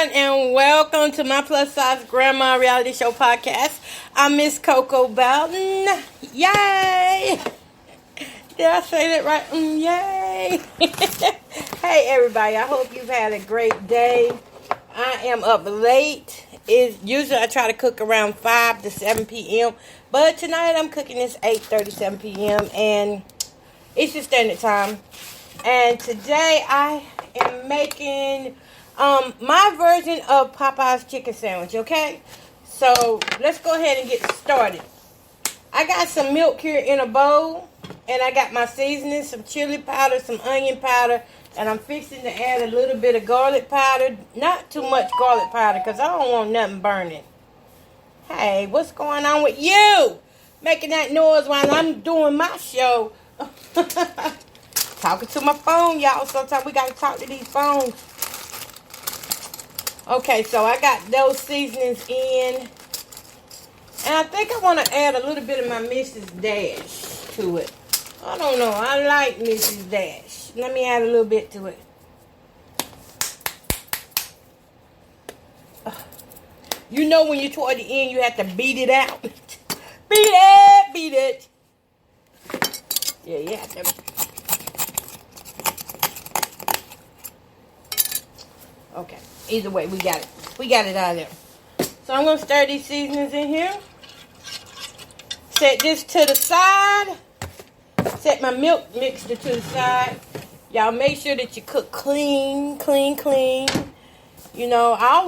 and welcome to my plus size grandma reality show podcast. I'm Miss Coco Bowden. Yay! Did I say that right? Yay! Hey everybody, I hope you've had a great day. I am up late. Usually I try to cook around 5 to 7 p.m. But tonight I'm cooking this 8:37 p.m. and it's the standard time. And today I am making my version of Popeye's chicken sandwich, okay? So let's go ahead and get started. I got some milk here in a bowl, and I got my seasoning, some chili powder, some onion powder, and I'm fixing to add a little bit of garlic powder. Not too much garlic powder because I don't want nothing burning. Hey, what's going on with you? Making that noise while I'm doing my show. Talking to my phone, y'all. Sometimes we got to talk to these phones. Okay, so I got those seasonings in. And I think I want to add a little bit of my Mrs. Dash to it. I don't know. I like Mrs. Dash. Let me add a little bit to it. You know when you're toward the end, you have to beat it out. Beat it. Yeah, you have to. Okay. Either way, we got it. We got it out of there. So I'm going to stir these seasonings in here. Set this to the side. Set my milk mixture to the side. Y'all make sure that you cook clean. You know, I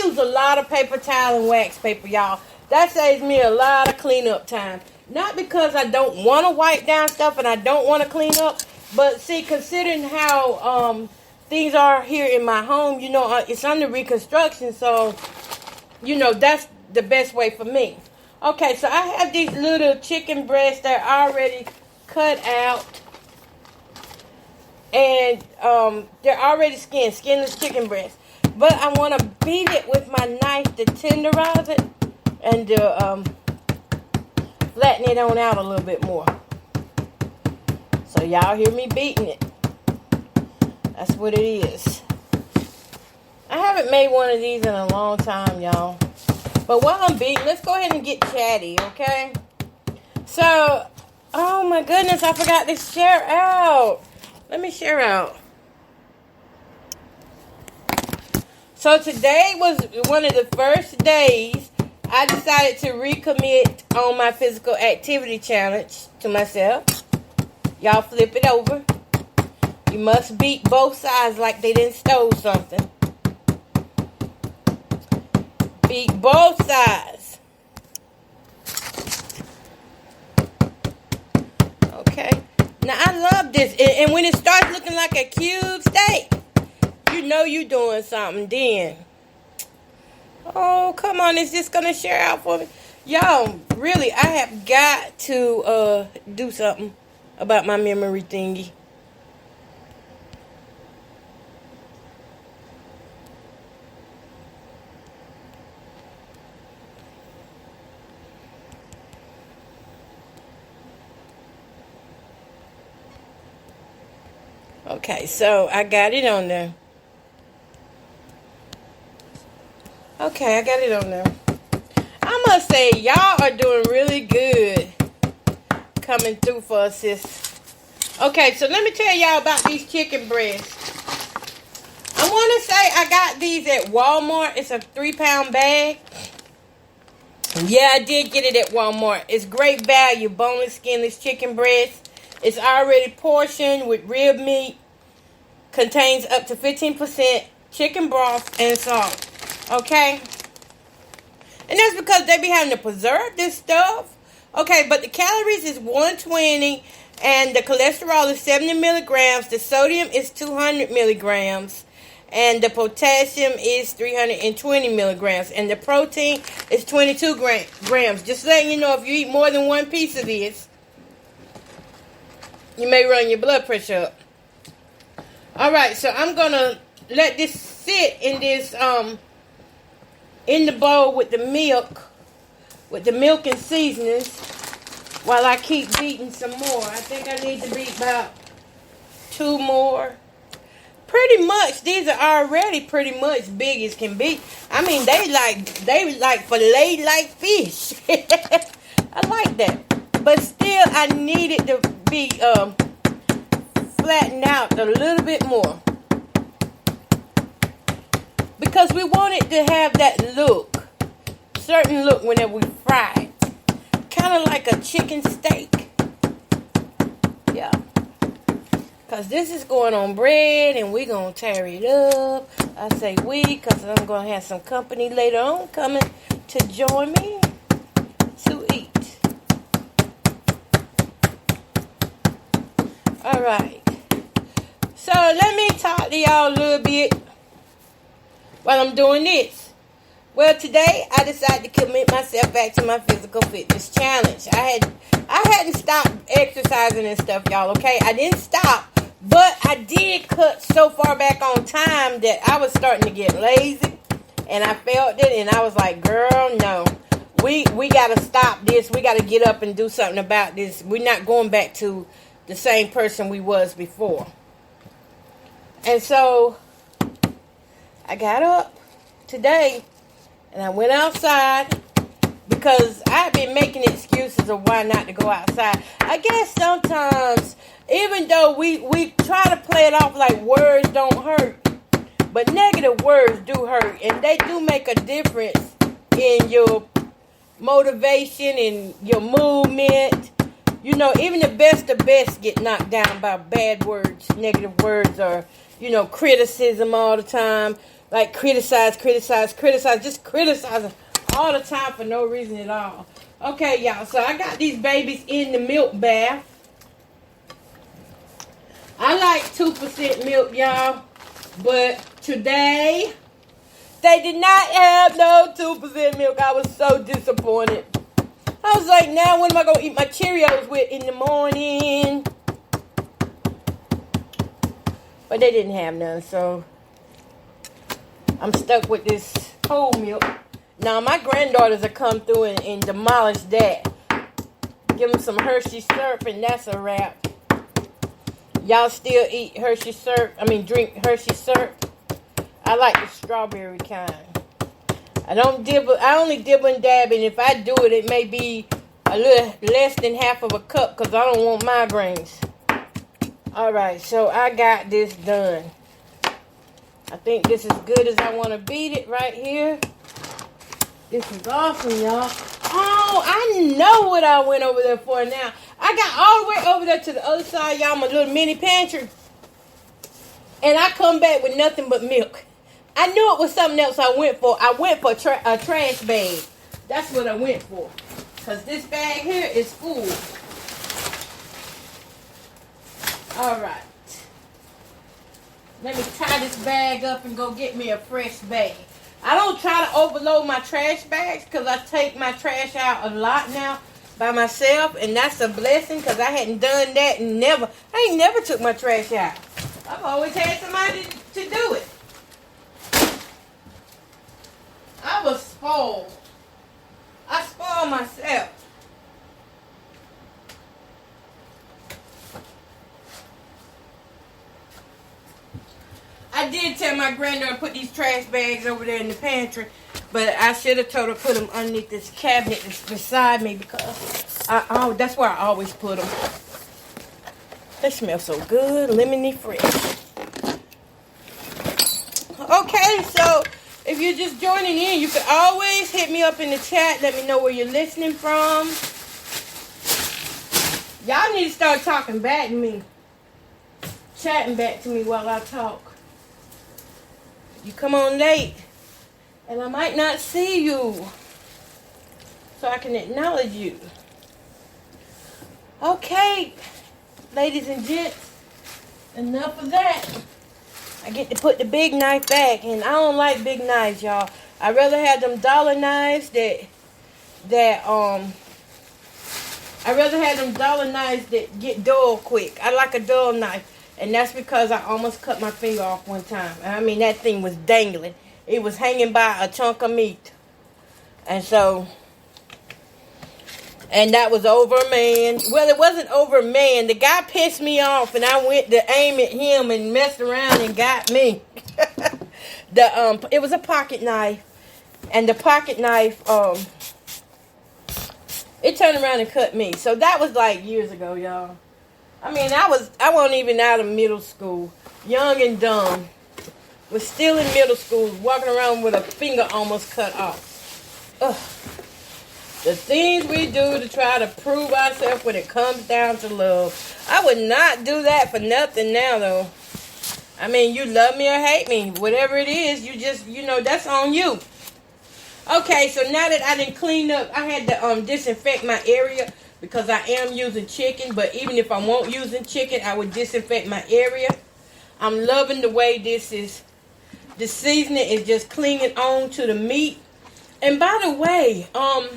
use a lot of paper towel and wax paper, y'all. That saves me a lot of cleanup time. Not because I don't want to wipe down stuff and I don't want to clean up. But see, considering how things are here in my home, you know, it's under reconstruction. So, you know, that's the best way for me. Okay, so I have these little chicken breasts that are already cut out. And they're already skinless chicken breasts. But I want to beat it with my knife to tenderize it and to flatten it on out a little bit more. So y'all hear me beating it. That's what it is. I haven't made one of these in a long time, y'all. But while I'm beating, let's go ahead and get Chatty, okay? So, oh my goodness, I forgot to share out. Let me share out. So today was one of the first days I decided to recommit on my physical activity challenge to myself. Y'all flip it over. You must beat both sides like they didn't stole something. Beat both sides. Okay. Now I love this. And when it starts looking like a cube steak, you know you're doing something then. Oh, come on. Is this going to share out for me? Y'all, really, I have got to do something about my memory thingy. Okay, so I got it on there. Okay, I got it on there. I must say, y'all are doing really good coming through for us, sis. Okay, so let me tell y'all about these chicken breasts. I want to say I got these at Walmart. It's a 3-pound bag. Yeah, I did get it at Walmart. It's great value, boneless, skinless chicken breast. It's already portioned with rib meat. Contains up to 15% chicken broth and salt. Okay? And that's because they be having to preserve this stuff. Okay, but the calories is 120. And the cholesterol is 70 milligrams. The sodium is 200 milligrams. And the potassium is 320 milligrams. And the protein is 22 grams. Just letting you know, if you eat more than one piece of this, you may run your blood pressure up. Alright, so I'm going to let this sit in this, in the bowl with the milk and seasonings while I keep beating some more. I think I need to beat about 2 more. pretty much, these are already pretty much big as can be. I mean, they like fillet like fish. I like that. But still, I need it to be flattened out a little bit more. Because we want it to have that look. Certain look whenever we fry it. Kind of like a chicken steak. Yeah. Because this is going on bread and we're going to tear it up. I say we because I'm going to have some company later on coming to join me to eat. Alright. So let me talk to y'all a little bit while I'm doing this. Well, today I decided to commit myself back to my physical fitness challenge. I hadn't stopped exercising and stuff, y'all, okay? I didn't stop, but I did cut so far back on time that I was starting to get lazy, and I felt it, and I was like, girl, no. We got to stop this. We got to get up and do something about this. We're not going back to the same person we was before. And so I got up today. And I went outside because I've been making excuses of why not to go outside. I guess sometimes, even though we try to play it off like words don't hurt, but negative words do hurt. And they do make a difference in your motivation and your movement. You know, even the best of best get knocked down by bad words, negative words, or, you know, criticism all the time. Like criticize, just criticizing all the time for no reason at all. Okay, y'all, so I got these babies in the milk bath. I like 2% milk, y'all, but today they did not have no 2% milk. I was so disappointed. I was like, now what am I going to eat my Cheerios with in the morning? But they didn't have none, so I'm stuck with this whole milk. Now, my granddaughters will come through and demolish that. Give them some Hershey syrup, and that's a wrap. Y'all still eat Hershey syrup? Drink Hershey syrup? I like the strawberry kind. I only dibble and dab, and if I do it, it may be a little less than half of a cup because I don't want migraines. Alright, so I got this done. I think this is good as I want to beat it right here. This is awesome, y'all. Oh, I know what I went over there for now. I got all the way over there to the other side, y'all, my little mini pantry. And I come back with nothing but milk. I knew it was something else I went for. I went for a trash bag. That's what I went for. Because this bag here is full. Alright. Let me tie this bag up and go get me a fresh bag. I don't try to overload my trash bags because I take my trash out a lot now by myself. And that's a blessing because I hadn't done that and I ain't never took my trash out. I've always had somebody to do it. I was spoiled. I spoiled myself. I did tell my granddaughter to put these trash bags over there in the pantry, but I should have told her to put them underneath this cabinet that's beside me because that's where I always put them. They smell so good, lemony fresh. Okay, so if you're just joining in, you can always hit me up in the chat. Let me know where you're listening from. Y'all need to start talking back to me. Chatting back to me while I talk. You come on late, and I might not see you, so I can acknowledge you. Okay, ladies and gents, enough of that. I get to put the big knife back, and I don't like big knives, y'all. I'd rather have them dollar knives that get dull quick. I like a dull knife. And that's because I almost cut my finger off one time. I mean, that thing was dangling. It was hanging by a chunk of meat. And so, And that was over a man. Well, it wasn't over a man. The guy pissed me off, and I went to aim at him and messed around and got me. It was a pocket knife, and the pocket knife it turned around and cut me. So that was like years ago, y'all. I mean, I wasn't even out of middle school, young and dumb. Was still in middle school, walking around with a finger almost cut off. Ugh. The things we do to try to prove ourselves when it comes down to love. I would not do that for nothing now, though. I mean, you love me or hate me. Whatever it is, you just, that's on you. Okay, so now that I didn't clean up, I had to disinfect my area because I am using chicken. But even if I won't using chicken, I would disinfect my area. I'm loving the way this is. The seasoning is just clinging on to the meat. And by the way, when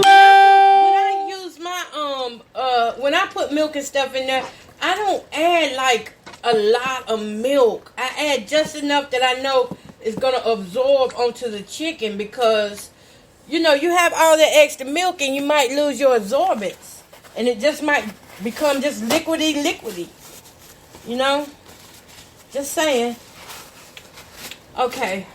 I use my when I put milk and stuff in there, I don't add like a lot of milk. I add just enough that I know is gonna absorb onto the chicken, because you have all that extra milk and you might lose your absorbance, and it just might become just liquidy. Just saying. Okay.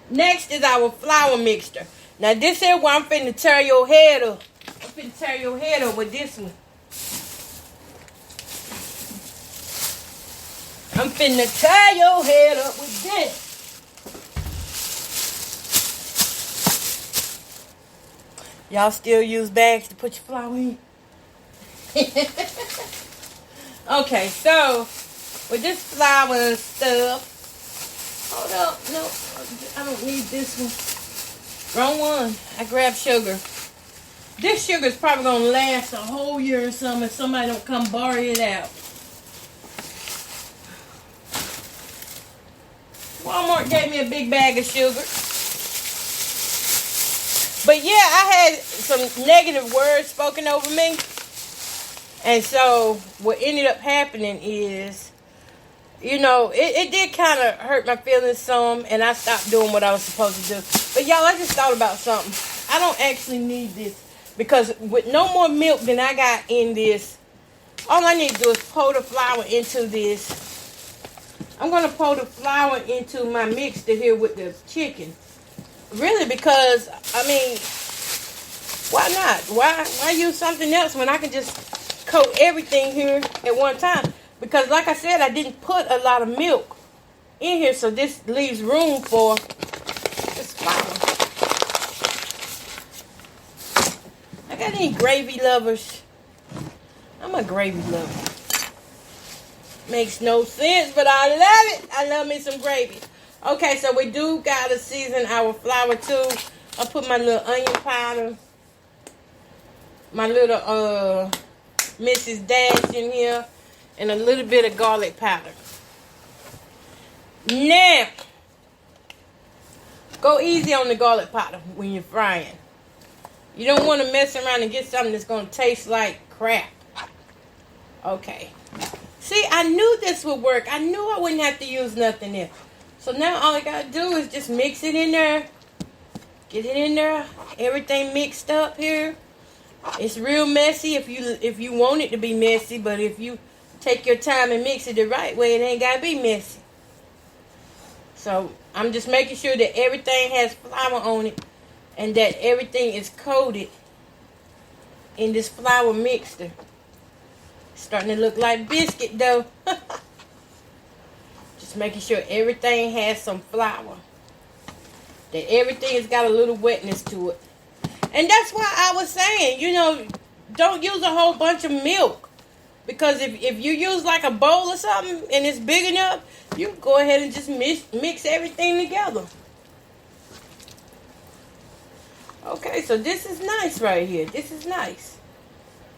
Next is our flour mixture. Now this here where I'm finna tear your head up. I'm finna tear your head up with this one. I'm finna tear your head up with this. Y'all still use bags to put your flour in? Okay, so with this flour and stuff. Hold up, no, I don't need this one. Wrong one. I grabbed sugar. This sugar is probably gonna last a whole year or something if somebody don't come borrow it out. Walmart gave me a big bag of sugar. But yeah, I had some negative words spoken over me. And so what ended up happening is, it did kind of hurt my feelings some, and I stopped doing what I was supposed to do. But y'all, I just thought about something. I don't actually need this, because with no more milk than I got in this, all I need to do is pour the flour into this. I'm going to pour the flour into my mixture here with the chicken. Really, because, I mean, why not? Why use something else when I can just coat everything here at one time? Because like I said, I didn't put a lot of milk in here, so this leaves room for this flour. I got any gravy lovers? I'm a gravy lover. Makes no sense, but I love it. I love me some gravy. Okay, so we do gotta season our flour too. I'll put my little onion powder, my little Mrs. Dash in here, and a little bit of garlic powder. Now, go easy on the garlic powder when you're frying. You don't want to mess around and get something that's going to taste like crap. Okay. See, I knew this would work. I knew I wouldn't have to use nothing else. So now all I got to do is just mix it in there. Get it in there. Everything mixed up here. It's real messy if you want it to be messy, but if you take your time and mix it the right way, it ain't got to be messy. So I'm just making sure that everything has flour on it and that everything is coated in this flour mixture. It's starting to look like biscuit dough. Just making sure everything has some flour. That everything has got a little wetness to it. And that's why I was saying, don't use a whole bunch of milk. Because if you use like a bowl or something and it's big enough, you can go ahead and just mix everything together. Okay, so this is nice right here. This is nice.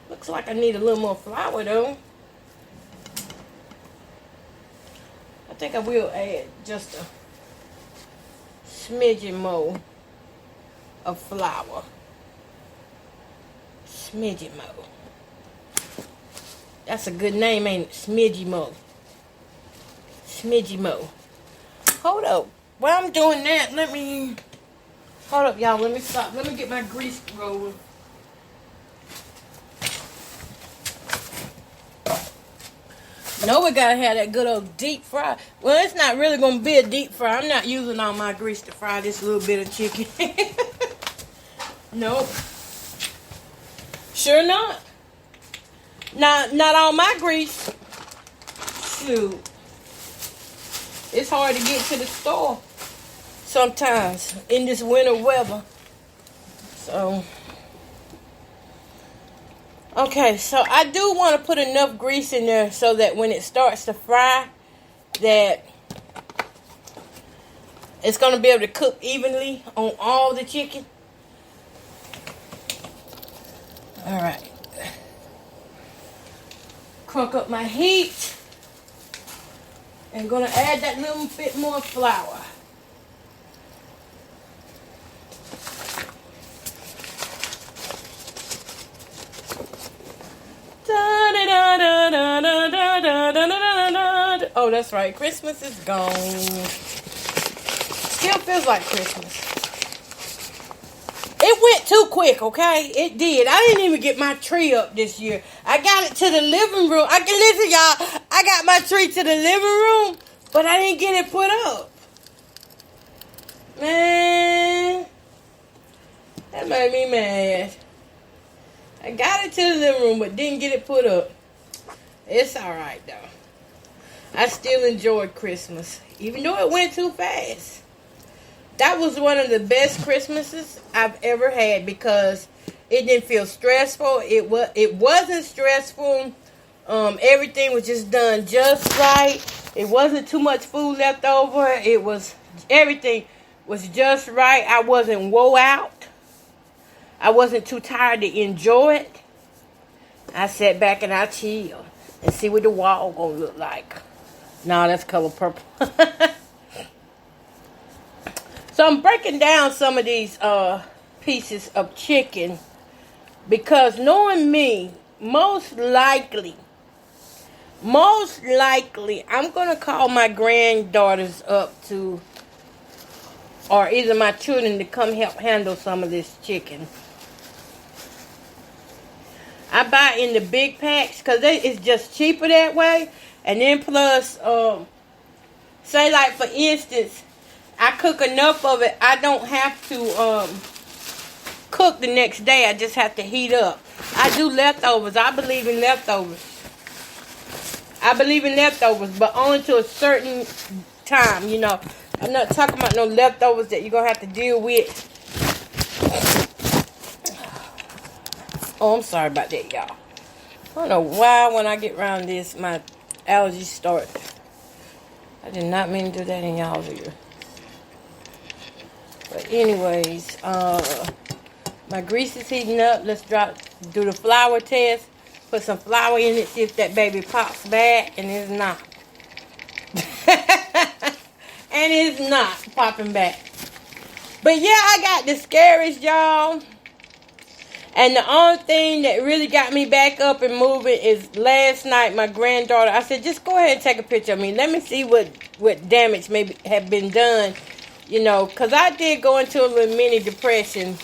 Looks like I need a little more flour though. I think I will add just a smidgen more of flour. Smidgen more. That's a good name, ain't it? Smidgy Mo. Smidgy Mo. Hold up. while I'm doing that, hold up, y'all. Let me stop. Let me get my grease rolling. No, we gotta have that good old deep fry. Well, it's not really gonna be a deep fry. I'm not using all my grease to fry this little bit of chicken. Nope. Sure not. Not all my grease. Shoot. It's hard to get to the store sometimes in this winter weather. So, okay, so I do want to put enough grease in there so that when it starts to fry, that it's going to be able to cook evenly on all the chicken. All right. Crunk up my heat. And going to add that little bit more flour. Oh, that's right. Christmas is gone. Still feels like Christmas. It went too quick, okay? It did. I didn't even get my tree up this year. I got it to the living room. Listen, y'all. I got my tree to the living room, but I didn't get it put up. Man, that made me mad. I got it to the living room, but didn't get it put up. It's all right, though. I still enjoyed Christmas, even though it went too fast. That was one of the best Christmases I've ever had because it didn't feel stressful. It wasn't stressful. Everything was just done just right. It wasn't too much food left over. Everything was just right. I wasn't wore out. I wasn't too tired to enjoy it. I sat back and I chilled and see what the wall gonna look like. No, that's color purple. So I'm breaking down some of these pieces of chicken because knowing me, most likely, I'm going to call my granddaughters up to, or either my children to come help handle some of this chicken. I buy in the big packs because it's just cheaper that way. And then plus, say like for instance, I cook enough of it, I don't have to cook the next day. I just have to heat up. I do leftovers. I believe in leftovers. But only to a certain time, you know. I'm not talking about no leftovers that you're going to have to deal with. Oh, I'm sorry about that, y'all. I don't know why when I get around this, my allergies start. I did not mean to do that in y'all's ear. But anyways, my grease is heating up. Let's do the flour test. Put some flour in it, see if that baby pops back, and it's not. And it's not popping back. But yeah, I got discouraged, y'all. And the only thing that really got me back up and moving is last night, my granddaughter, I said, just go ahead and take a picture of me. Let me see what damage maybe have been done. You know, because I did go into a little mini depression.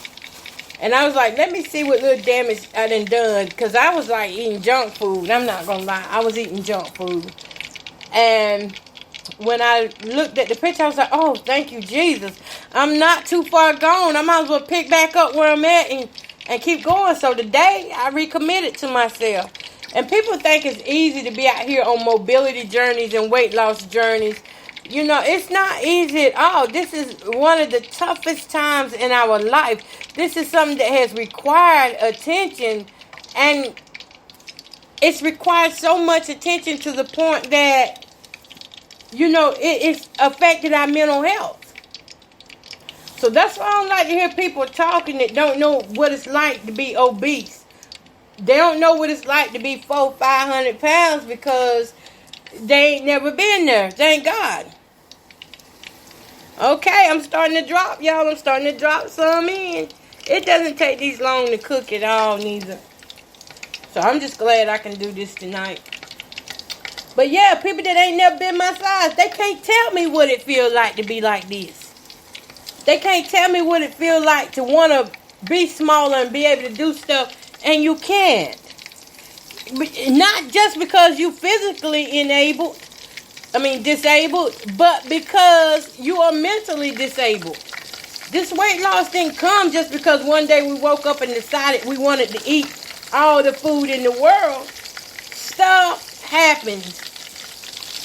And I was like, let me see what little damage I done. Because I was like eating junk food. I'm not going to lie. I was eating junk food. And when I looked at the picture, I was like, oh, thank you, Jesus. I'm not too far gone. I might as well pick back up where I'm at and keep going. So today, I recommitted to myself. And people think it's easy to be out here on mobility journeys and weight loss journeys. You know, it's not easy at all. This is one of the toughest times in our life. This is something that has required attention. And it's required so much attention to the point that, you know, it's affected our mental health. So that's why I don't like to hear people talking that don't know what it's like to be obese. They don't know what it's like to be 400-500 pounds because they ain't never been there. Thank God. Okay, I'm starting to drop, y'all. I'm starting to drop some in. It doesn't take these long to cook at all, neither. So I'm just glad I can do this tonight. But yeah, people that ain't never been my size, they can't tell me what it feels like to be like this. They can't tell me what it feels like to want to be smaller and be able to do stuff, and you can't. Not just because you physically disabled, but because you are mentally disabled. This weight loss didn't come just because one day we woke up and decided we wanted to eat all the food in the world. Stuff happens.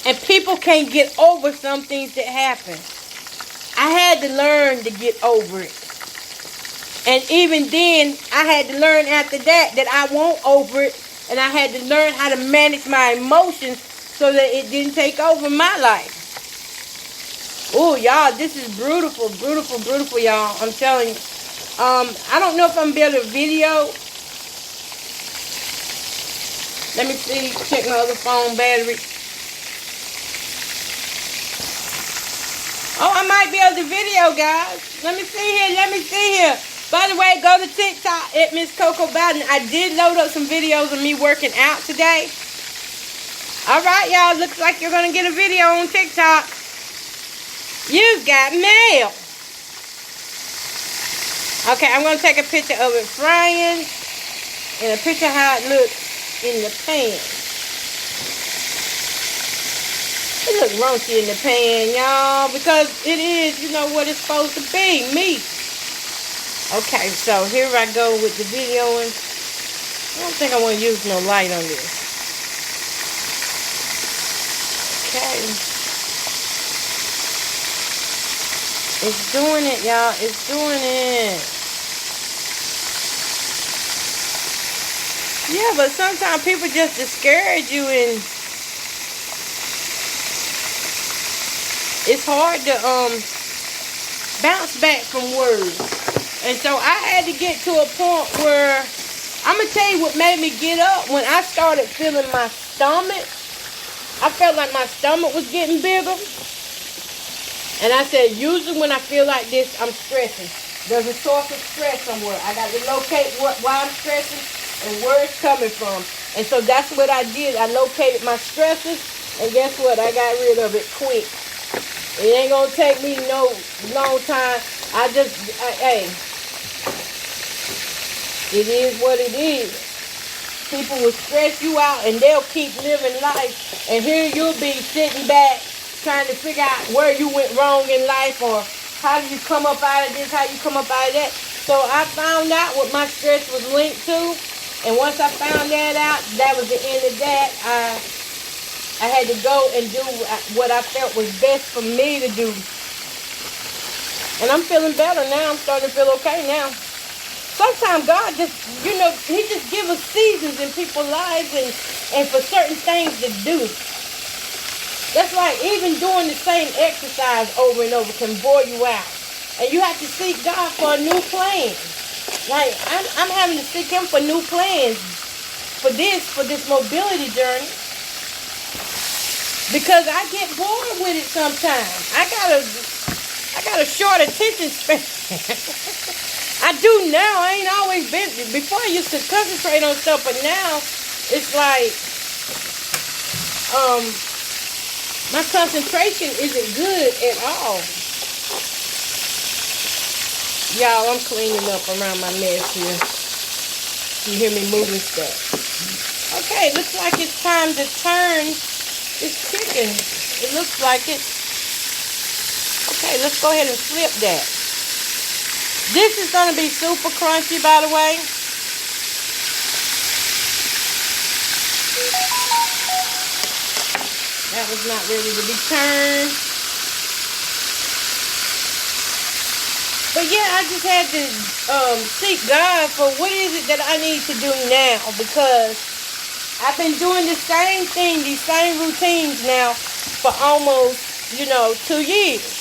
And people can't get over some things that happen. I had to learn to get over it. And even then, I had to learn after that I won't over it. And I had to learn how to manage my emotions so that it didn't take over my life. Oh, y'all, this is beautiful, beautiful, beautiful, y'all. I'm telling you. I don't know if I'm going to be able to video. Let me see. Check my other phone battery. Oh, I might be able to video, guys. Let me see here. By the way, go to TikTok at Miss Coco Bowden. I did load up some videos of me working out today. All right, y'all. Looks like you're going to get a video on TikTok. You've got mail. Okay, I'm going to take a picture of it frying and a picture of how it looks in the pan. It looks raunchy in the pan, y'all, because it is, what it's supposed to be, meat. Okay, so here I go with the videoing. I don't think I want to use no light on this. Okay. It's doing it, y'all. It's doing it. Yeah, but sometimes people just discourage you, and it's hard to bounce back from words. And so I had to get to a point where I'm going to tell you what made me get up. When I started feeling my stomach, I felt like my stomach was getting bigger. And I said, usually when I feel like this, I'm stressing. There's a source of stress somewhere. I got to locate why I'm stressing and where it's coming from. And so that's what I did. I located my stresses, and guess what? I got rid of it quick. It ain't going to take me no long time. Hey, it is what it is. People will stress you out, and they'll keep living life. And here you'll be sitting back, trying to figure out where you went wrong in life, or how do you come up out of this, how you come up out of that. So I found out what my stress was linked to, and once I found that out, that was the end of that. I had to go and do what I felt was best for me to do. And I'm feeling better now. I'm starting to feel okay now. Sometimes God just, He just gives us seasons in people's lives and for certain things to do. That's like even doing the same exercise over and over can bore you out. And you have to seek God for a new plan. Like, I'm having to seek Him for new plans for this mobility journey. Because I get bored with it sometimes. I got a short attention span. I do now. I ain't always been. Before I used to concentrate on stuff, but now it's like, my concentration isn't good at all. Y'all, I'm cleaning up around my mess here. You hear me moving stuff. Okay, looks like it's time to turn this chicken. It looks like it. Okay, let's go ahead and flip that. This is going to be super crunchy, by the way. That was not ready to be turned. But yeah, I just had to seek God for what is it that I need to do now, because I've been doing the same thing, these same routines now for almost, 2 years.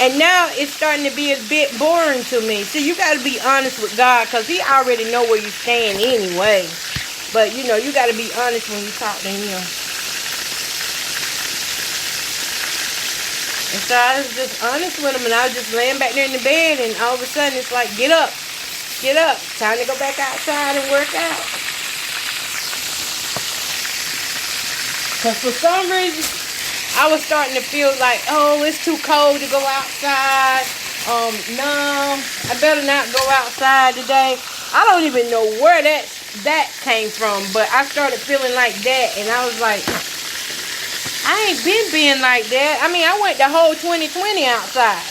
And now it's starting to be a bit boring to me. So you got to be honest with God, because He already know where you stand anyway. But, you got to be honest when you talk to Him. And so I was just honest with Him, and I was just laying back there in the bed, and all of a sudden it's like, get up, time to go back outside and work out. Because for some reason, I was starting to feel like, oh, it's too cold to go outside. No, I better not go outside today. I don't even know where that came from, but I started feeling like that, and I was like, I ain't been being like that. I mean, I went the whole 2020 outside.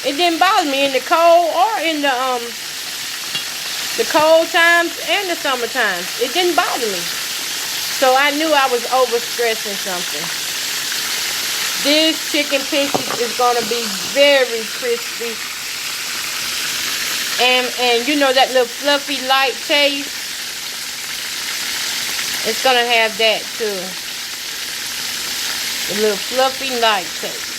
It didn't bother me in the cold or in the cold times and the summer times. It didn't bother me. So I knew I was overstressing something. This chicken pieces is gonna be very crispy. And you know that little fluffy light taste? It's gonna have that too. A little fluffy light taste.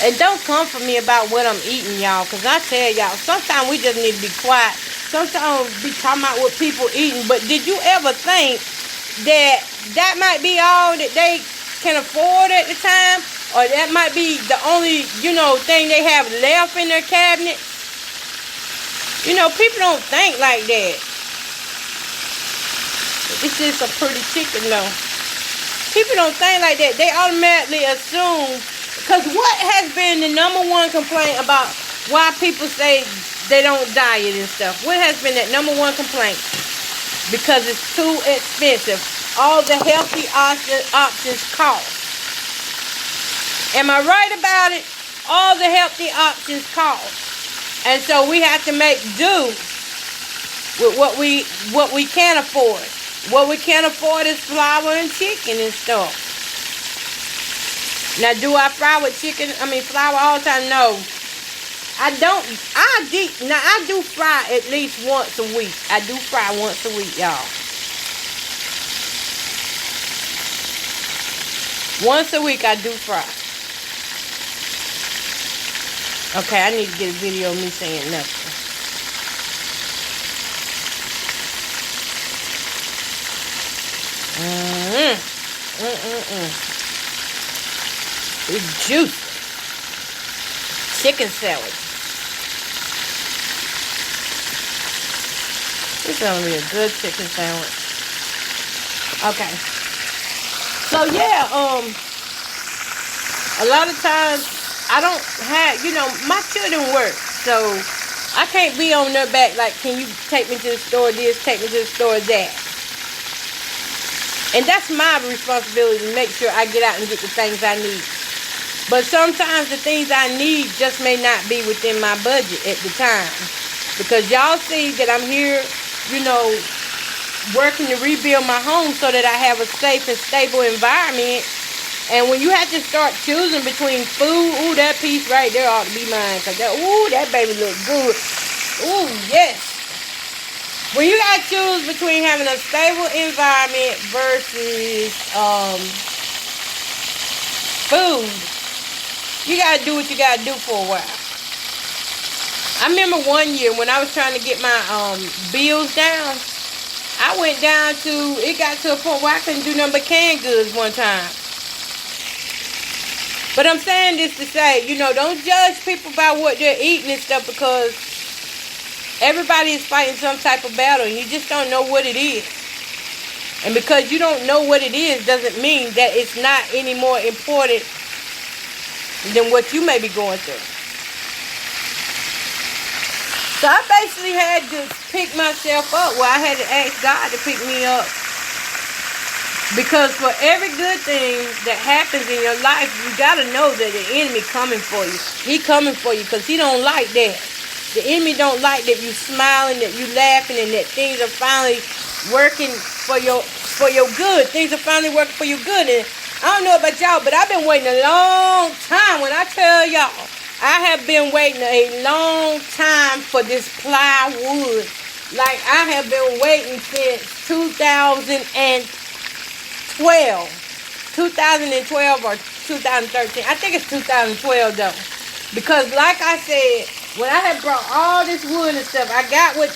And don't come for me about what I'm eating, y'all. Because I tell y'all, sometimes we just need to be quiet. Sometimes we be talking about what people eating. But did you ever think that might be all that they can afford at the time? Or that might be the only, thing they have left in their cabinet? People don't think like that. It's just a pretty chicken, though. People don't think like that. They automatically assume. Because what has been the number one complaint about why people say they don't diet and stuff? What has been that number one complaint? Because it's too expensive. All the healthy options cost. Am I right about it? All the healthy options cost. And so we have to make do with what we can afford. What we can't afford is flour and chicken and stuff. Now, do I flour all the time? No. I don't. I do fry at least once a week. I do fry once a week, y'all. Once a week, I do fry. Okay, I need to get a video of me saying nothing. It's juicy. Chicken salad. It's gonna be a good chicken sandwich. Okay. So yeah, a lot of times I don't have, my children work, so I can't be on their back like, can you take me to the store this, take me to the store that. And that's my responsibility to make sure I get out and get the things I need. But sometimes the things I need just may not be within my budget at the time. Because y'all see that I'm here, working to rebuild my home so that I have a safe and stable environment. And when you have to start choosing between food, ooh, that piece right there ought to be mine. Because that baby look good. Ooh, yes. When you got to choose between having a stable environment versus food, you got to do what you got to do for a while. I remember one year when I was trying to get my bills down, it got to a point where I couldn't do nothing but canned goods one time. But I'm saying this to say, don't judge people by what they're eating and stuff, because everybody is fighting some type of battle and you just don't know what it is. And because you don't know what it is doesn't mean that it's not any more important than what you may be going through. So I basically had to pick myself up. Well, I had to ask God to pick me up. Because for every good thing that happens in your life, you got to know that the enemy coming for you. He coming for you because he don't like that. The enemy don't like that you smiling, that you laughing, and that things are finally working for your good. Things are finally working for your good. And I don't know about y'all, but I've been waiting a long time. When I tell y'all, I have been waiting a long time for this plywood. Like, I have been waiting since 2012 or 2013. I think it's 2012 though. Because like I said, when I had brought all this wood and stuff, I got what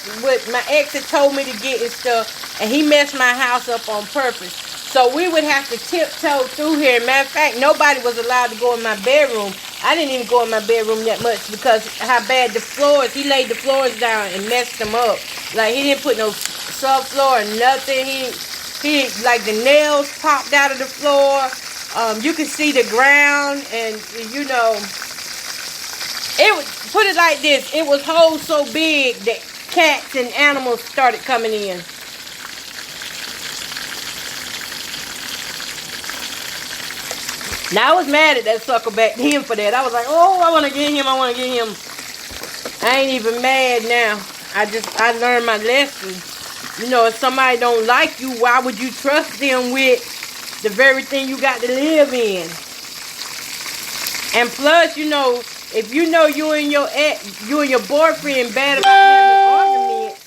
my ex had told me to get and stuff, and he messed my house up on purpose. So we would have to tiptoe through here. Matter of fact, nobody was allowed to go in my bedroom. I didn't even go in my bedroom that much because how bad the floors. He laid the floors down and messed them up. Like he didn't put no subfloor or nothing. He like the nails popped out of the floor. You could see the ground, and you know, it was, put it like this: it was holes so big that cats and animals started coming in. Now I was mad at that sucker back then for that. I was like, oh, I want to get him. I want to get him. I ain't even mad now. I learned my lesson. You know, if somebody don't like you, why would you trust them with the very thing you got to live in? And plus, you know, if you know you and your boyfriend bad about having an argument,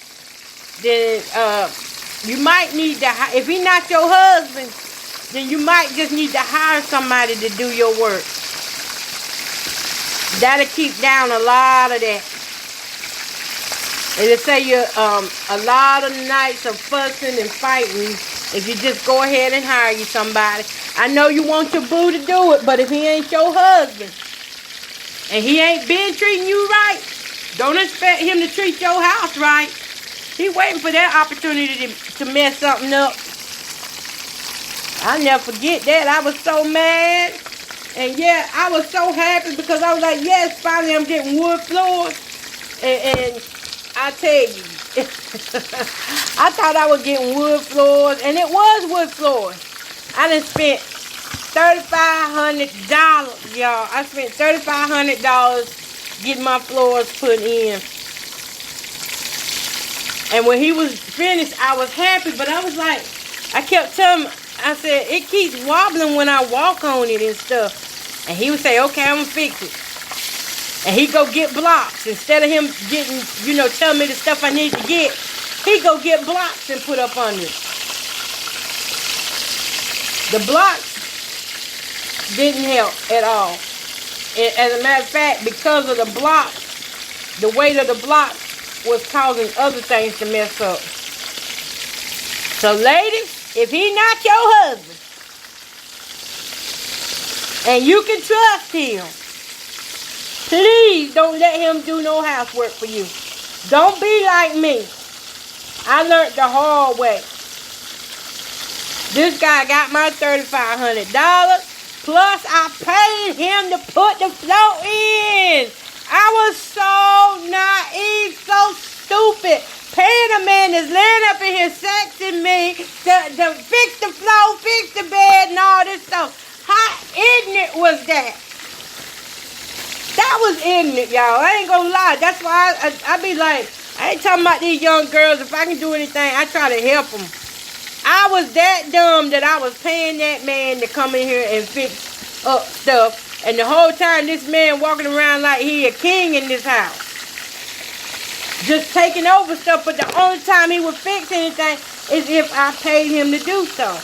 then you might need to, if he's not your husband, then you might just need to hire somebody to do your work. That'll keep down a lot of that. It'll save you a lot of nights of fussing and fighting if you just go ahead and hire you somebody. I know you want your boo to do it, but if he ain't your husband and he ain't been treating you right, don't expect him to treat your house right. He waiting for that opportunity to mess something up. I'll never forget that. I was so mad. And yeah, I was so happy because I was like, yes, finally I'm getting wood floors. And I tell you, I thought I was getting wood floors. And it was wood floors. I done spent $3,500, y'all. I spent $3,500 getting my floors put in. And when he was finished, I was happy. But I was like, I kept telling him, I said, it keeps wobbling when I walk on it and stuff. And he would say, okay, I'm going to fix it. And he go get blocks. Instead of him getting, you know, telling me the stuff I need to get, he go get blocks and put up under it. The blocks didn't help at all. As a matter of fact, because of the blocks, the weight of the blocks was causing other things to mess up. So ladies, if he's not your husband, and you can trust him, please don't let him do no housework for you. Don't be like me. I learned the hard way. This guy got my $3,500, plus I paid him to put the floor in. I was so naive, so stupid. Paying a man that's laying up in here sexing me to fix the floor, fix the bed, and all this stuff. How ignorant was that? That was ignorant, y'all. I ain't gonna lie. That's why I be like, I ain't talking about these young girls. If I can do anything, I try to help them. I was that dumb that I was paying that man to come in here and fix up stuff. And the whole time, this man walking around like he a king in this house. Just taking over stuff, but the only time he would fix anything is if I paid him to do so.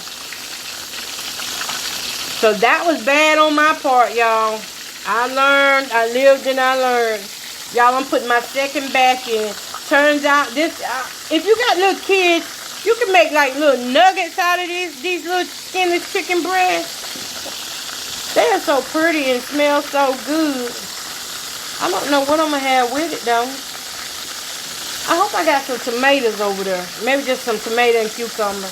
So that was bad on my part, y'all. I learned, I lived, and I learned. Y'all, I'm putting my second batch in. Turns out, this, if you got little kids, you can make like little nuggets out of these little skinless chicken breasts. They are so pretty and smell so good. I don't know what I'm going to have with it, though. I hope I got some tomatoes over there. Maybe just some tomato and cucumber.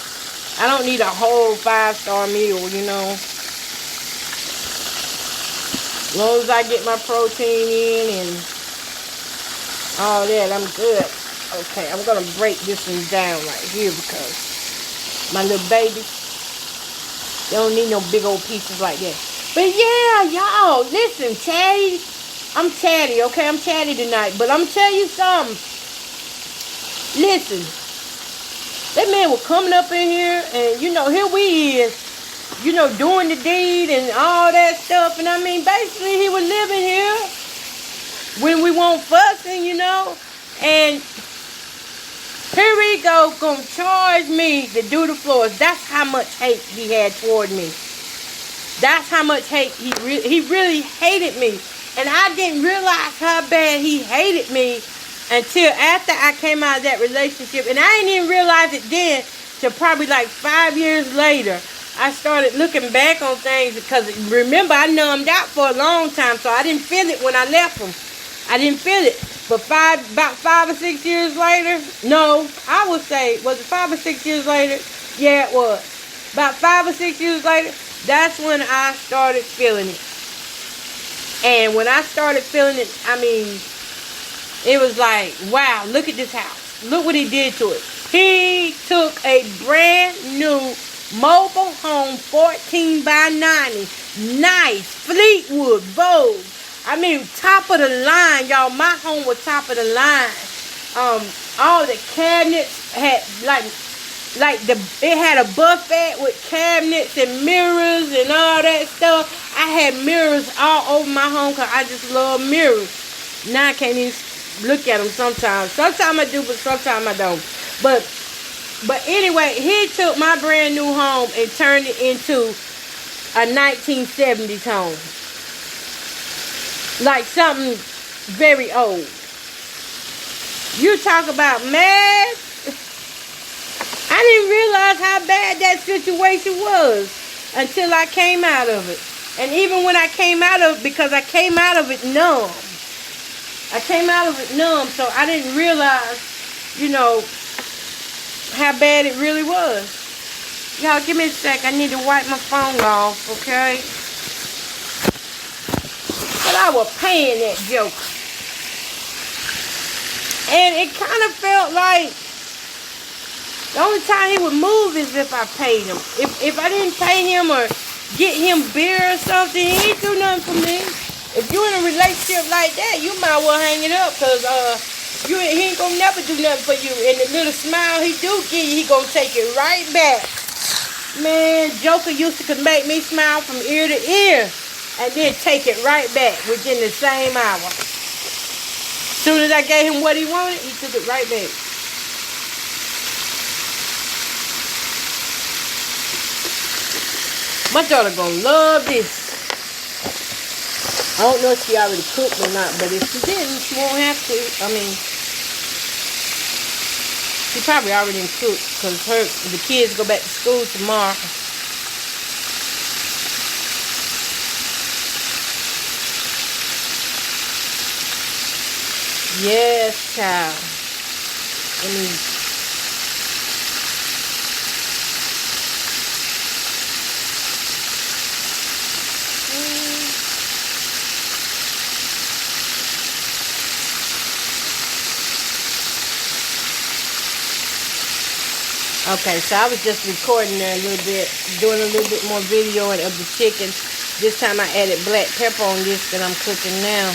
I don't need a whole 5-star meal, you know. As long as I get my protein in and all that, I'm good. Okay, I'm going to break this one down right here because my little baby, they don't need no big old pieces like that. But yeah, y'all, listen, Chatty. I'm Chatty, okay? I'm Chatty tonight. But I'm going to tell you something. Listen, that man was coming up in here, and, you know, here we is, you know, doing the deed and all that stuff. And, I mean, basically, he was living here when we weren't fussing, you know. And here we go, gonna charge me to do the floors. That's how much hate he had toward me. That's how much hate he really hated me. And I didn't realize how bad he hated me until after I came out of that relationship. And I didn't even realize it then till probably like 5 years later. I started looking back on things because, remember, I numbed out for a long time, so I didn't feel it when I left them. I didn't feel it. But about 5 or 6 years later, no, I would say, was it 5 or 6 years later? Yeah, it was. About 5 or 6 years later, that's when I started feeling it. And when I started feeling it, I mean, it was like, wow, look at this house. Look what he did to it. He took a brand new mobile home, 14 by 90. Nice. Fleetwood, Vogue. I mean, top of the line, y'all. My home was top of the line. All the cabinets had it had a buffet with cabinets and mirrors and all that stuff. I had mirrors all over my home because I just love mirrors. Now I can't even look at them sometimes. Sometimes I do, but sometimes I don't. But anyway, he took my brand new home and turned it into a 1970s home. Like something very old. You talk about mad. I didn't realize how bad that situation was until I came out of it. And even when I came out of it, because I came out of it numb. So I didn't realize, how bad it really was. Y'all, give me a sec. I need to wipe my phone off, okay? But I was paying that joke. And it kind of felt like the only time he would move is if I paid him. If I didn't pay him or get him beer or something, he ain't do nothing for me. If you're in a relationship like that, you might well hang it up, because he ain't gonna never do nothing for you. And the little smile he do give you, he gonna take it right back. Man, Joker used to make me smile from ear to ear and then take it right back within the same hour. As soon as I gave him what he wanted, he took it right back. My daughter gonna love this. I don't know if she already cooked or not, but if she didn't, she won't have to. I mean, she probably already cooked, because the kids go back to school tomorrow. Yes, child. Let me. Okay, so I was just recording there a little bit, doing a little bit more video of the chicken. This time I added black pepper on this that I'm cooking now.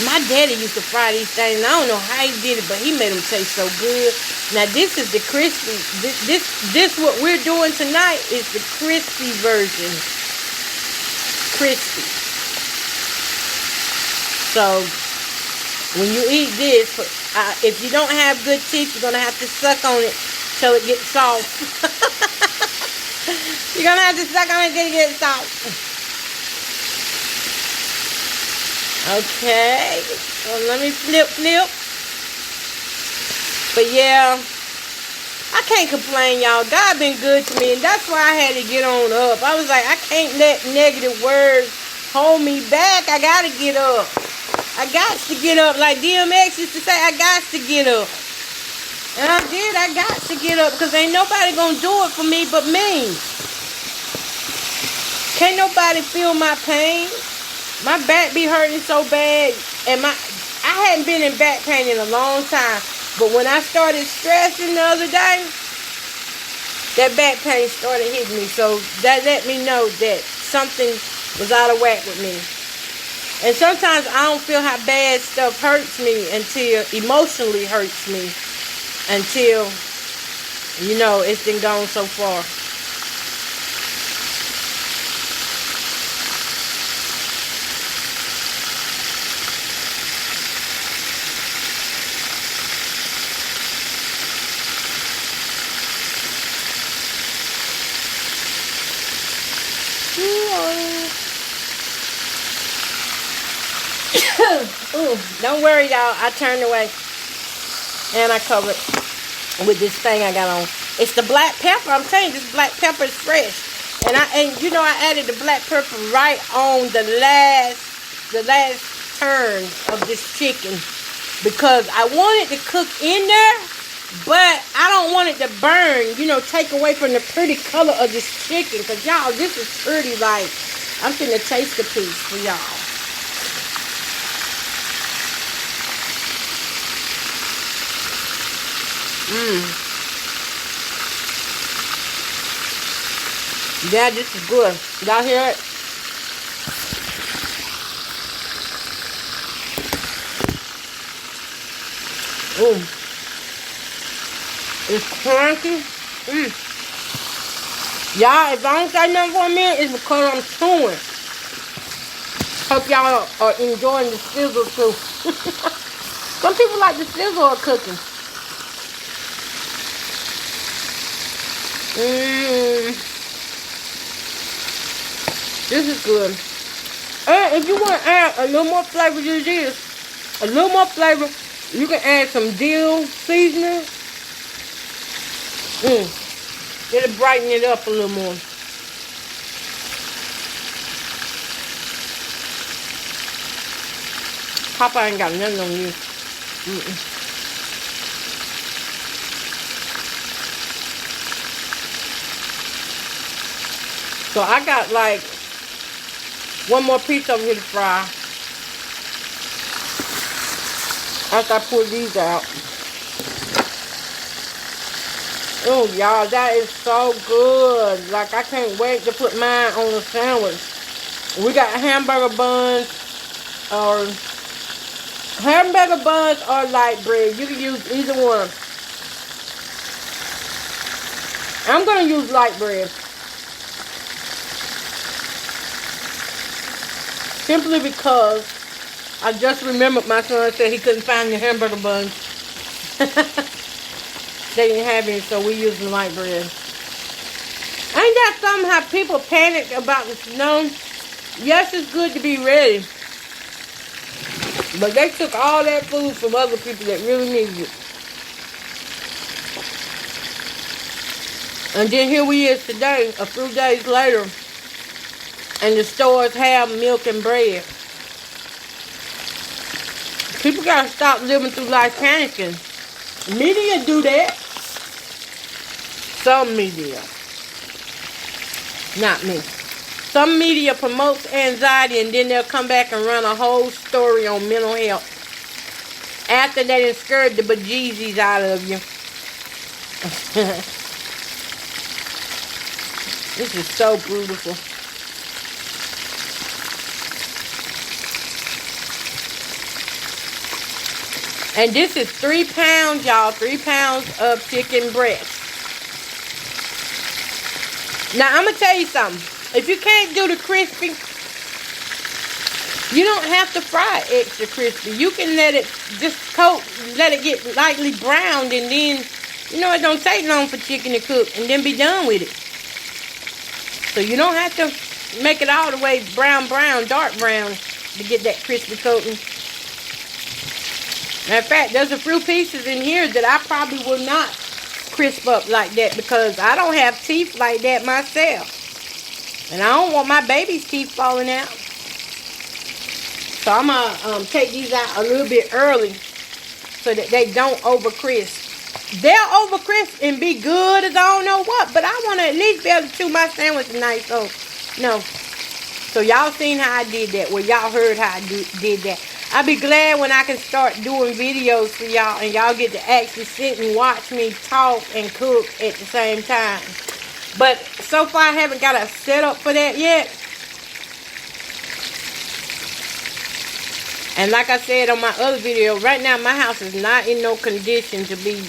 My daddy used to fry these things, and I don't know how he did it, but he made them taste so good. Now this is the crispy. This what we're doing tonight is the crispy version. Crispy. So when you eat this, if you don't have good teeth, you're gonna have to suck on it till it gets soft. You're gonna have to suck on it till it gets soft. Okay, so let me flip. But yeah, I can't complain, y'all. God been good to me, and that's why I had to get on up. I was like, I can't let negative words hold me back. I gotta get up. I got to get up. Like DMX used to say, I got to get up. And I did. I got to get up, because ain't nobody gonna do it for me but me. Can't nobody feel my pain. My back be hurting so bad, and I hadn't been in back pain in a long time. But when I started stressing the other day, that back pain started hitting me. So that let me know that something was out of whack with me. And sometimes I don't feel how bad stuff hurts me emotionally hurts me until, it's been gone so far. Ooh, don't worry, y'all. I turned away and I covered with this thing I got on. It's the black pepper. I'm telling you, this black pepper is fresh. And I added the black pepper right on the last turn of this chicken because I want it to cook in there, but I don't want it to burn, take away from the pretty color of this chicken. Because, y'all, this is pretty, like, I'm finna taste a piece for y'all. Yeah, this is good. Y'all hear it? Ooh. It's crunchy. Y'all, if I don't say nothing for a minute, it's because I'm chewing. Hope y'all are enjoying the sizzle too. Some people like the sizzle of cooking. This is good. And if you want to add a little more flavor to this, you can add some dill seasoning. It'll brighten it up a little more. Papa ain't got nothing on you. So I got like one more piece over here to fry. After I pull these out. Oh, y'all, that is so good. Like, I can't wait to put mine on the sandwich. We got hamburger buns or light bread. You can use either one. I'm going to use light bread. Simply because I just remembered my son said he couldn't find the hamburger buns. They didn't have any, so we used the light bread. Ain't that something how people panic about the snow? Yes, it's good to be ready. But they took all that food from other people that really needed it. And then here we is today, a few days later, and the stores have milk and bread. People gotta stop living through life panicking. Media do that. Some media. Not me. Some media promotes anxiety and then they'll come back and run a whole story on mental health. After they done scared the bejesus out of you. This is so beautiful. And this is 3 pounds, y'all. 3 pounds of chicken breast. Now, I'm going to tell you something. If you can't do the crispy, you don't have to fry it extra crispy. You can let it just let it get lightly browned, and then, it don't take long for chicken to cook, and then be done with it. So you don't have to make it all the way brown, dark brown to get that crispy coating. Matter of fact, there's a few pieces in here that I probably will not crisp up like that because I don't have teeth like that myself. And I don't want my baby's teeth falling out. So I'm going to take these out a little bit early so that they don't over crisp. They'll over crisp and be good as I don't know what, but I want to at least be able to chew my sandwich tonight. So, no. So y'all seen how I did that. Well, y'all heard how I did that. I'll be glad when I can start doing videos for y'all and y'all get to actually sit and watch me talk and cook at the same time. But so far I haven't got a setup for that yet. And like I said on my other video, right now my house is not in no condition to be,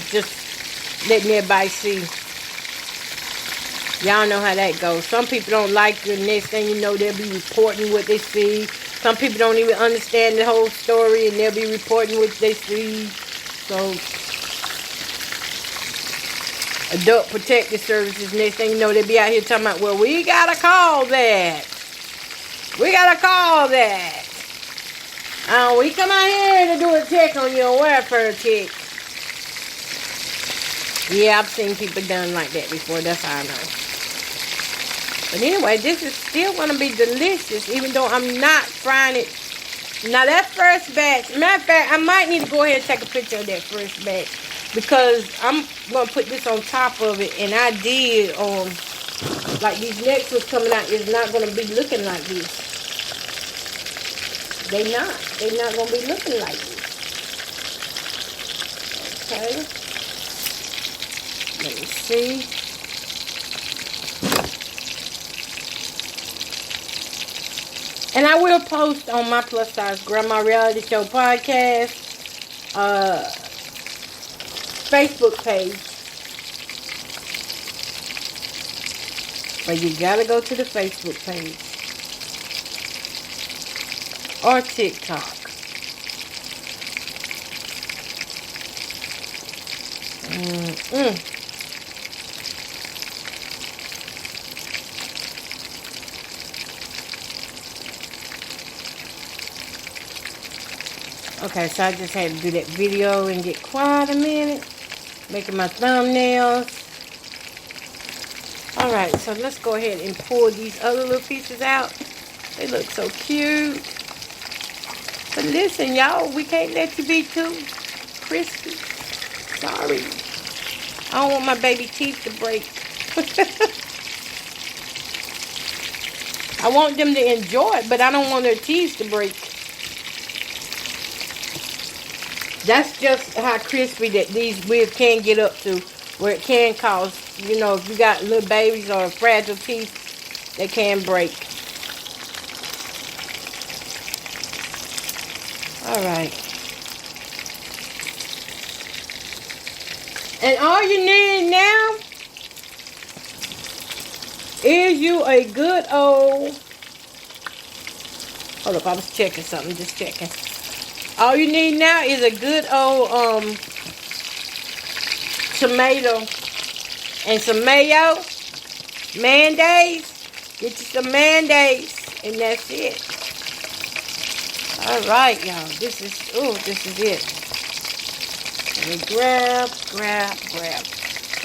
just letting everybody see. Y'all know how that goes. Some people don't like you, and next thing you know, they'll be reporting what they see. Some people don't even understand the whole story, and they'll be reporting what they see. So, Adult Protective Services, next thing you know, they'll be out here talking about, well, we gotta call that. We gotta call that. We come out here to do a check on your welfare check. Yeah, I've seen people done like that before. That's how I know. But anyway, this is still going to be delicious, even though I'm not frying it. Now, that first batch, matter of fact, I might need to go ahead and take a picture of that first batch, because I'm going to put this on top of it, and I did, like these next ones coming out is not going to be looking like this. They're not going to be looking like this. Okay. Let me see. And I will post on my Plus Size Grandma Reality Show podcast Facebook page. But you gotta go to the Facebook page. Or TikTok. Okay, so I just had to do that video and get quiet a minute. Making my thumbnails. Alright, so let's go ahead and pull these other little pieces out. They look so cute. But listen, y'all, we can't let you be too crispy. Sorry. I don't want my baby teeth to break. I want them to enjoy it, but I don't want their teeth to break. That's just how crispy that these ribs can get up to, where it can cause, you know, if you got little babies or fragile teeth, they can break. Alright. And all you need now is you a good old... Hold up, I was checking something, just checking. All you need now is a good old tomato and some mayo, mayonnaise. Get you some mayonnaise, and that's it. All right, y'all. This is it. Let me grab.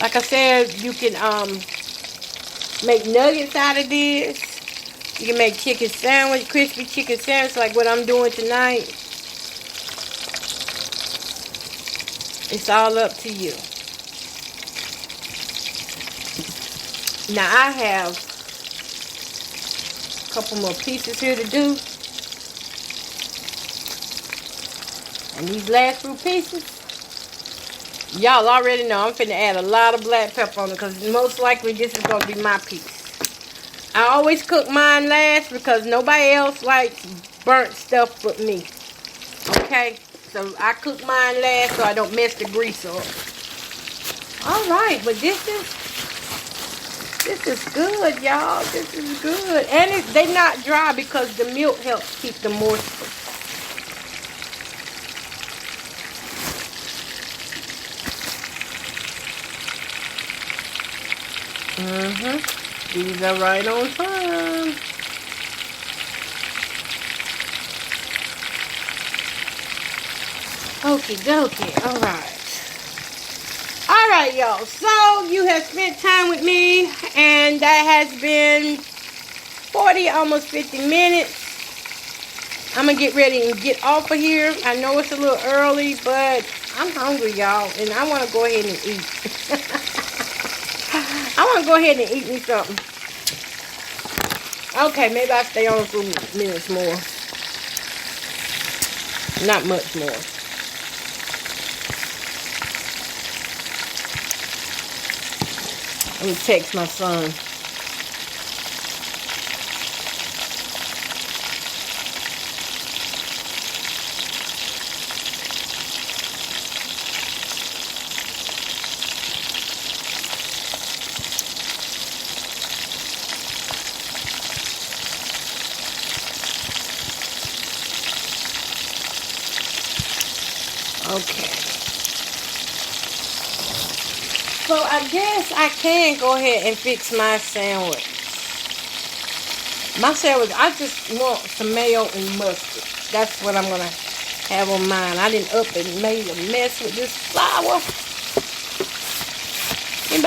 Like I said, you can make nuggets out of this. You can make chicken sandwich, crispy chicken sandwich, like what I'm doing tonight. It's all up to you. Now I have a couple more pieces here to do. And these last few pieces, y'all already know I'm finna add a lot of black pepper on it, because most likely this is going to be my piece. I always cook mine last because nobody else likes burnt stuff but me. Okay? So I cook mine last so I don't mess the grease up. Alright, but this is good, y'all. This is good. And they're not dry because the milk helps keep the moisture. These are right on time. Okie dokie. Alright, y'all. So, you have spent time with me, and that has been 40, almost 50 minutes. I'm going to get ready and get off of here. I know it's a little early, but I'm hungry, y'all, and I want to go ahead and eat. I want to go ahead and eat me something. Okay, maybe I'll stay on for minutes more. Not much more. Let me text my son. Okay. So I guess I can go ahead and fix my sandwich. My sandwich, I just want some mayo and mustard. That's what I'm going to have on mine. I didn't up and made a mess with this flour.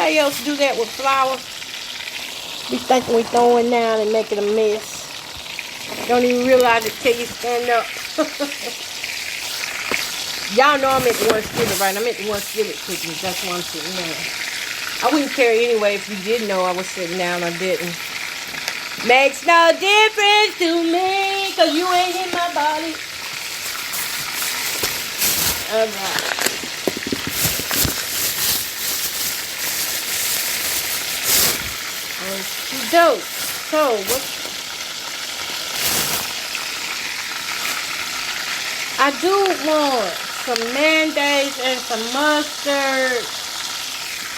Anybody else do that with flour? Be thinking we throwing down and making a mess. Don't even realize it till you stand up. Y'all know I'm at the one skillet, right? I'm at the one skillet cooking. That's why I'm sitting down. I wouldn't care anyway if you did know I was sitting down or didn't. Makes no difference to me, cause you ain't in my body. Alright. Dope. So, I do want some mayonnaise and some mustard.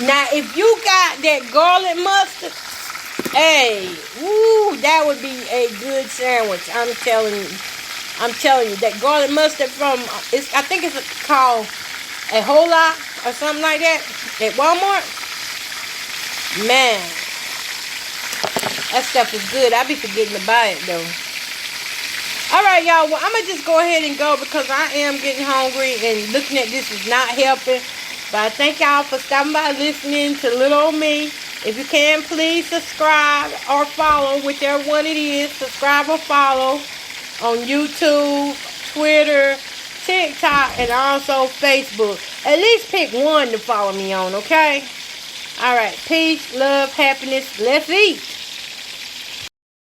Now, if you got that garlic mustard, hey, woo, that would be a good sandwich. I'm telling you, that garlic mustard from I think it's called a Hola or something like that at Walmart. Man, that stuff is good. I be forgetting to buy it though. Alright, y'all. Well, I'm going to just go ahead and go because I am getting hungry and looking at this is not helping. But I thank y'all for stopping by listening to little old me. If you can, please subscribe or follow, whichever one it is. Subscribe or follow on YouTube, Twitter, TikTok, and also Facebook. At least pick one to follow me on, okay? Alright. Peace, love, happiness. Let's eat.